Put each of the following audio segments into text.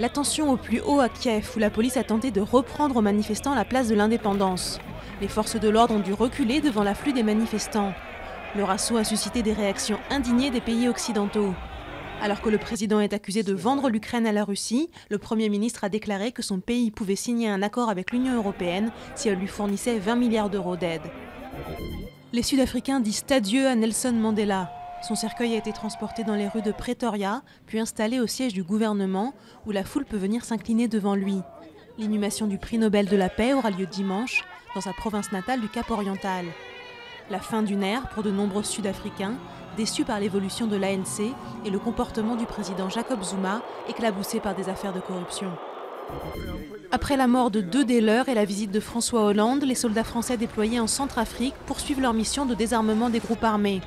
La tension au plus haut à Kiev, où la police a tenté de reprendre aux manifestants la place de l'Indépendance. Les forces de l'ordre ont dû reculer devant l'afflux des manifestants. Leur assaut a suscité des réactions indignées des pays occidentaux. Alors que le président est accusé de vendre l'Ukraine à la Russie, le Premier ministre a déclaré que son pays pouvait signer un accord avec l'Union européenne si elle lui fournissait 20 milliards d'euros d'aide. Les Sud-Africains disent adieu à Nelson Mandela. Son cercueil a été transporté dans les rues de Pretoria, puis installé au siège du gouvernement, où la foule peut venir s'incliner devant lui. L'inhumation du prix Nobel de la paix aura lieu dimanche, dans sa province natale du Cap-Oriental. La fin d'une ère pour de nombreux Sud-Africains, déçus par l'évolution de l'ANC et le comportement du président Jacob Zuma, éclaboussé par des affaires de corruption. Après la mort de 2 des leurs et la visite de François Hollande, les soldats français déployés en Centrafrique poursuivent leur mission de désarmement des groupes armés.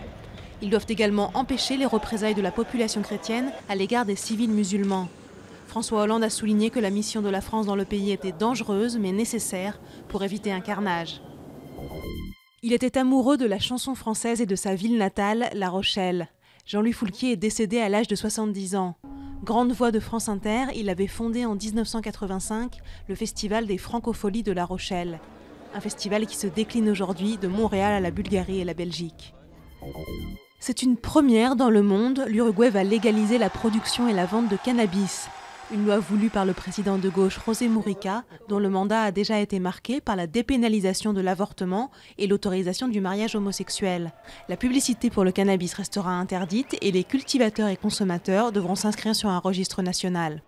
Ils doivent également empêcher les représailles de la population chrétienne à l'égard des civils musulmans. François Hollande a souligné que la mission de la France dans le pays était dangereuse mais nécessaire pour éviter un carnage. Il était amoureux de la chanson française et de sa ville natale, La Rochelle. Jean-Louis Foulquier est décédé à l'âge de 70 ans. Grande voix de France Inter, il avait fondé en 1985 le Festival des Francopholies de La Rochelle. Un festival qui se décline aujourd'hui de Montréal à la Bulgarie et la Belgique. C'est une première dans le monde, l'Uruguay va légaliser la production et la vente de cannabis. Une loi voulue par le président de gauche José Mujica, dont le mandat a déjà été marqué par la dépénalisation de l'avortement et l'autorisation du mariage homosexuel. La publicité pour le cannabis restera interdite et les cultivateurs et consommateurs devront s'inscrire sur un registre national.